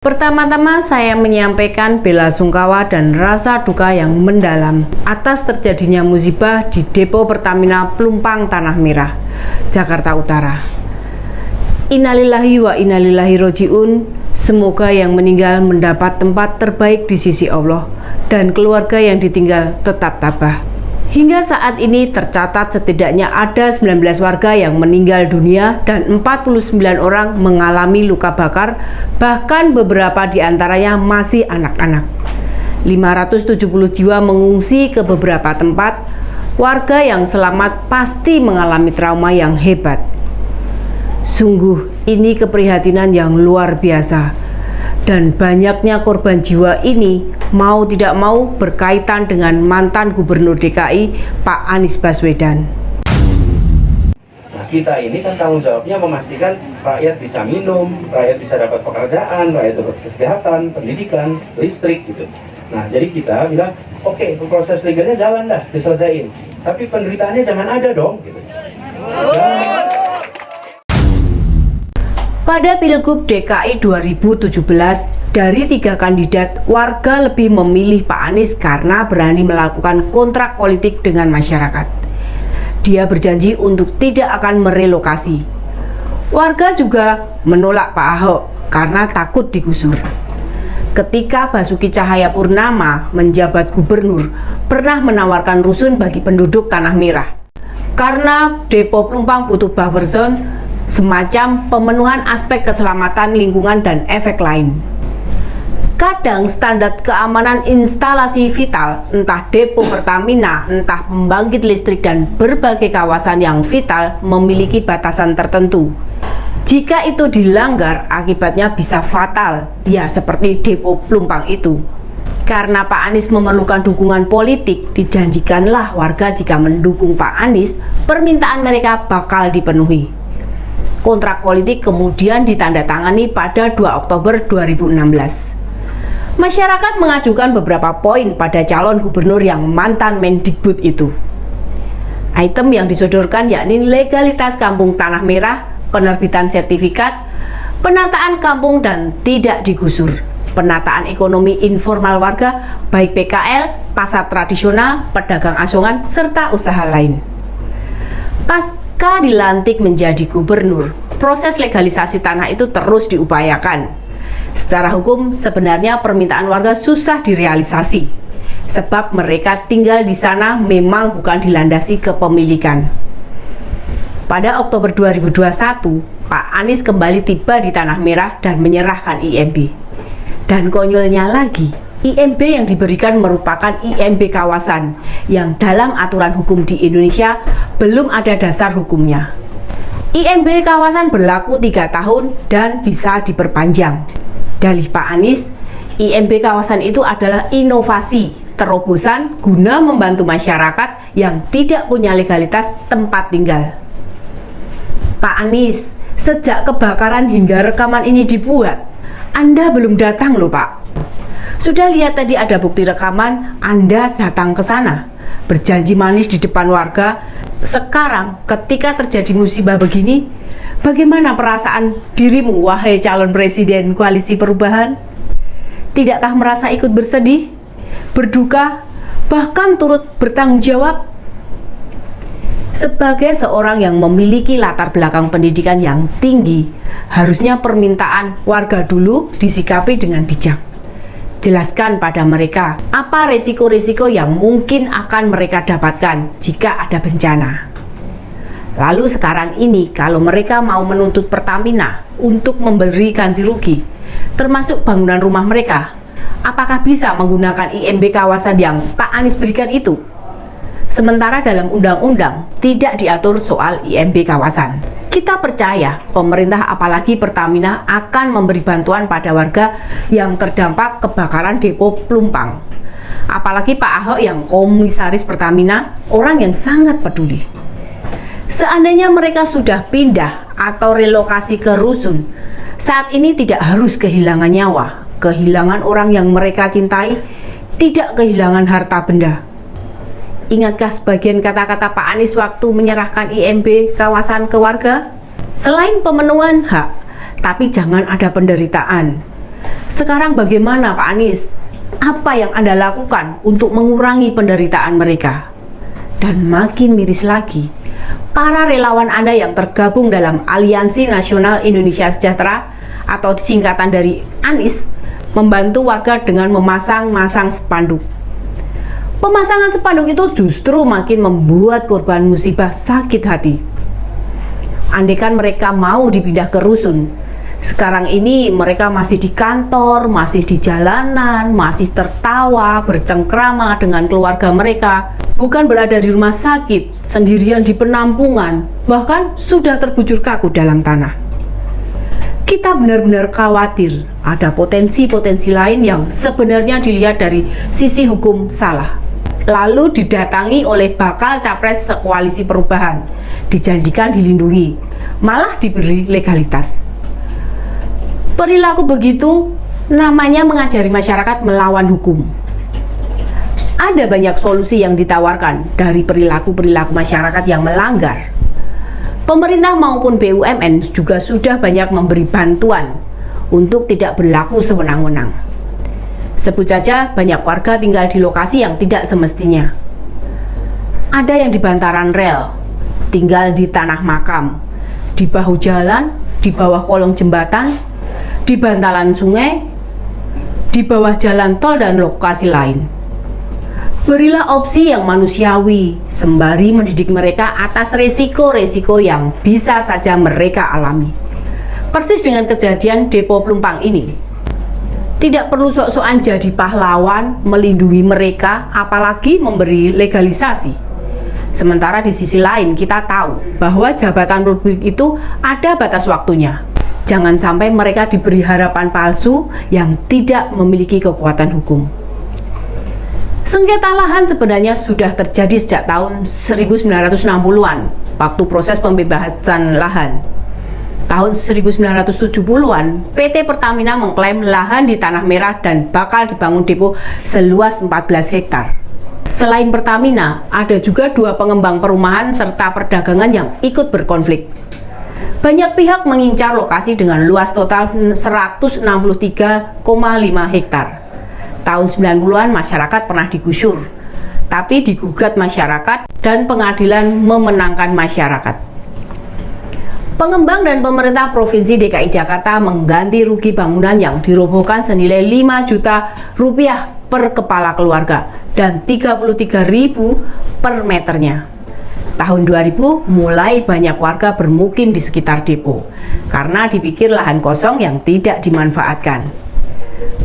Pertama-tama saya menyampaikan belasungkawa dan rasa duka yang mendalam atas terjadinya musibah di Depo Pertamina Pelumpang Tanah Merah, Jakarta Utara. Innalillahi wa innalillahi roji'un. Semoga yang meninggal mendapat tempat terbaik di sisi Allah dan keluarga yang ditinggal tetap tabah. Hingga saat ini tercatat setidaknya ada 19 warga yang meninggal dunia dan 49 orang mengalami luka bakar, bahkan beberapa diantaranya masih anak-anak. 570 jiwa mengungsi ke beberapa tempat. Warga yang selamat pasti mengalami trauma yang hebat. Sungguh ini keprihatinan yang luar biasa, dan banyaknya korban jiwa ini mau tidak mau berkaitan dengan mantan Gubernur DKI Pak Anies Baswedan. Nah, kita ini kan tanggung jawabnya memastikan rakyat bisa minum, rakyat bisa dapat pekerjaan, rakyat dapat kesehatan, pendidikan, listrik gitu. Nah, jadi kita bilang, oke, proses legalnya jalan dah, diselesaikan. Tapi penderitaannya jangan ada dong gitu. Pada Pilgub DKI 2017, dari 3 kandidat, warga lebih memilih Pak Anies karena berani melakukan kontrak politik dengan masyarakat. Dia berjanji untuk tidak akan merelokasi. Warga juga menolak Pak Ahok karena takut digusur. Ketika Basuki Cahayapurnama menjabat gubernur, pernah menawarkan rusun bagi penduduk Tanah Merah. Karena Depo Pelumpang butuh buffer zone, semacam pemenuhan aspek keselamatan lingkungan dan efek lain. Kadang standar keamanan instalasi vital, entah depo Pertamina, entah pembangkit listrik dan berbagai kawasan yang vital memiliki batasan tertentu. Jika itu dilanggar, akibatnya bisa fatal, ya seperti Depo Pelumpang itu. Karena Pak Anies memerlukan dukungan politik, dijanjikanlah warga jika mendukung Pak Anies, permintaan mereka bakal dipenuhi. Kontrak politik kemudian ditandatangani pada 2 Oktober 2016. Masyarakat mengajukan beberapa poin pada calon gubernur yang mantan Mendikbud itu. Item yang disodorkan yakni legalitas kampung Tanah Merah, penerbitan sertifikat, penataan kampung dan tidak digusur, penataan ekonomi informal warga, baik PKL, pasar tradisional, pedagang asongan, serta usaha lain. Pasca dilantik menjadi gubernur, proses legalisasi tanah itu terus diupayakan. Secara hukum, sebenarnya permintaan warga susah direalisasi, sebab mereka tinggal di sana memang bukan dilandasi kepemilikan. Pada Oktober 2021, Pak Anies kembali tiba di Tanah Merah dan menyerahkan IMB. Dan konyolnya lagi, IMB yang diberikan merupakan IMB kawasan, yang dalam aturan hukum di Indonesia belum ada dasar hukumnya. IMB kawasan berlaku 3 tahun dan bisa diperpanjang. Dalih Pak Anies, IMB kawasan itu adalah inovasi, terobosan guna membantu masyarakat yang tidak punya legalitas tempat tinggal. Pak Anies, sejak kebakaran hingga rekaman ini dibuat, Anda belum datang loh Pak. Sudah lihat tadi ada bukti rekaman, Anda datang ke sana, berjanji manis di depan warga. Sekarang ketika terjadi musibah begini, bagaimana perasaan dirimu, wahai calon presiden koalisi perubahan? Tidakkah merasa ikut bersedih, berduka, bahkan turut bertanggung jawab? Sebagai seorang yang memiliki latar belakang pendidikan yang tinggi, harusnya permintaan warga dulu disikapi dengan bijak. Jelaskan pada mereka apa risiko-risiko yang mungkin akan mereka dapatkan jika ada bencana. Lalu sekarang ini kalau mereka mau menuntut Pertamina untuk memberi ganti rugi, termasuk bangunan rumah mereka, apakah bisa menggunakan IMB kawasan yang Pak Anies berikan itu? Sementara dalam undang-undang tidak diatur soal IMB kawasan. Kita percaya pemerintah apalagi Pertamina akan memberi bantuan pada warga yang terdampak kebakaran Depo Pelumpang. Apalagi Pak Ahok yang komisaris Pertamina, orang yang sangat peduli. Seandainya mereka sudah pindah atau relokasi ke rusun, saat ini tidak harus kehilangan nyawa, kehilangan orang yang mereka cintai, tidak kehilangan harta benda. Ingatkah sebagian kata-kata Pak Anies waktu menyerahkan IMB kawasan ke warga? Selain pemenuhan hak, tapi jangan ada penderitaan. Sekarang bagaimana Pak Anies? Apa yang Anda lakukan untuk mengurangi penderitaan mereka? Dan makin miris lagi, para relawan Anda yang tergabung dalam Aliansi Nasional Indonesia Sejahtera atau singkatan dari ANIS membantu warga dengan memasang-masang spanduk. Pemasangan spanduk itu justru makin membuat korban musibah sakit hati. Andaikan mereka mau dipindah ke rusun, sekarang ini mereka masih di kantor, masih di jalanan, masih tertawa, bercengkrama dengan keluarga mereka, bukan berada di rumah sakit, sendirian di penampungan, bahkan sudah terbujur kaku dalam tanah. Kita benar-benar khawatir ada potensi-potensi lain yang sebenarnya dilihat dari sisi hukum salah, lalu didatangi oleh bakal capres koalisi perubahan, dijanjikan dilindungi, malah diberi legalitas. Perilaku begitu namanya mengajari masyarakat melawan hukum. Ada banyak solusi yang ditawarkan dari perilaku-perilaku masyarakat yang melanggar. Pemerintah maupun BUMN juga sudah banyak memberi bantuan untuk tidak berlaku sewenang-wenang. Sebut saja banyak warga tinggal di lokasi yang tidak semestinya. Ada yang di bantaran rel, tinggal di tanah makam, di bahu jalan, di bawah kolong jembatan, di bantalan sungai, di bawah jalan tol dan lokasi lain. Berilah opsi yang manusiawi sembari mendidik mereka atas resiko-resiko yang bisa saja mereka alami. Persis dengan kejadian Depo Pelumpang ini. Tidak perlu sok-sokan jadi pahlawan melindungi mereka, apalagi memberi legalisasi. Sementara di sisi lain kita tahu bahwa jabatan publik itu ada batas waktunya. Jangan sampai mereka diberi harapan palsu yang tidak memiliki kekuatan hukum. Sengketa lahan sebenarnya sudah terjadi sejak tahun 1960-an, waktu proses pembebasan lahan. Tahun 1970-an, PT Pertamina mengklaim lahan di Tanah Merah dan bakal dibangun depo seluas 14 hektar. Selain Pertamina, ada juga 2 pengembang perumahan serta perdagangan yang ikut berkonflik. Banyak pihak mengincar lokasi dengan luas total 163,5 hektar. Tahun 90-an masyarakat pernah digusur, tapi digugat masyarakat dan pengadilan memenangkan masyarakat. Pengembang dan pemerintah Provinsi DKI Jakarta mengganti rugi bangunan yang dirobohkan senilai 5 juta rupiah per kepala keluarga dan 33.000 per meternya. Tahun 2000 mulai banyak warga bermukim di sekitar depo karena dipikir lahan kosong yang tidak dimanfaatkan.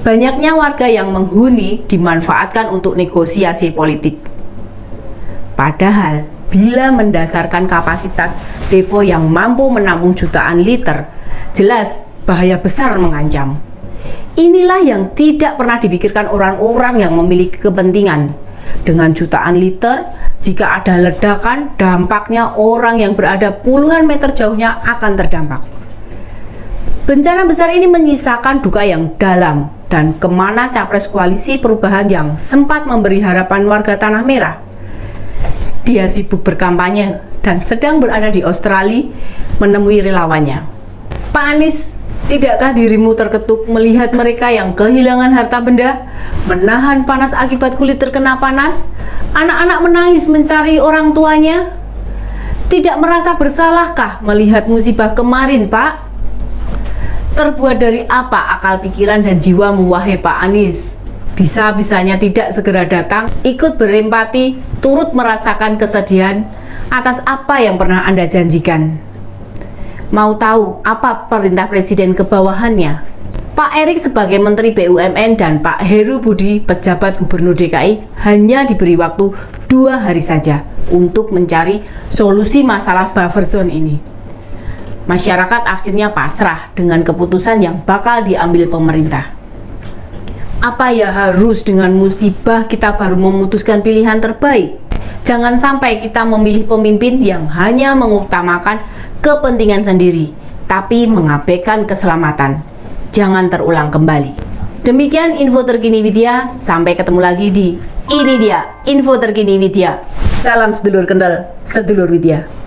Banyaknya warga yang menghuni dimanfaatkan untuk negosiasi politik. Padahal bila mendasarkan kapasitas depo yang mampu menampung jutaan liter, jelas bahaya besar mengancam. Inilah yang tidak pernah dipikirkan orang-orang yang memiliki kepentingan. Dengan jutaan liter, jika ada ledakan, dampaknya orang yang berada puluhan meter jauhnya akan terdampak. Bencana besar ini menyisakan duka yang dalam, dan kemana capres koalisi perubahan yang sempat memberi harapan warga Tanah Merah? Dia sibuk berkampanye dan sedang berada di Australia menemui relawannya. Pak Anies, tidakkah dirimu terketuk melihat mereka yang kehilangan harta benda, menahan panas akibat kulit terkena panas, anak-anak menangis mencari orang tuanya? Tidak merasa bersalahkah melihat musibah kemarin, Pak? Terbuat dari apa akal pikiran dan jiwamu, wahai Pak Anies? Bisa-bisanya tidak segera datang, ikut berempati, turut merasakan kesedihan atas apa yang pernah Anda janjikan. Mau tahu apa perintah Presiden ke bawahannya? Pak Erik sebagai Menteri BUMN dan Pak Heru Budi pejabat Gubernur DKI hanya diberi waktu 2 hari saja untuk mencari solusi masalah buffer zone ini. Masyarakat akhirnya pasrah dengan keputusan yang bakal diambil pemerintah. Apa ya harus dengan musibah kita baru memutuskan pilihan terbaik? Jangan sampai kita memilih pemimpin yang hanya mengutamakan kepentingan sendiri, tapi mengabaikan keselamatan. Jangan terulang kembali. Demikian info terkini Widya, sampai ketemu lagi di Ini Dia, Info Terkini Widya. Salam sedulur Kendal, sedulur Widya.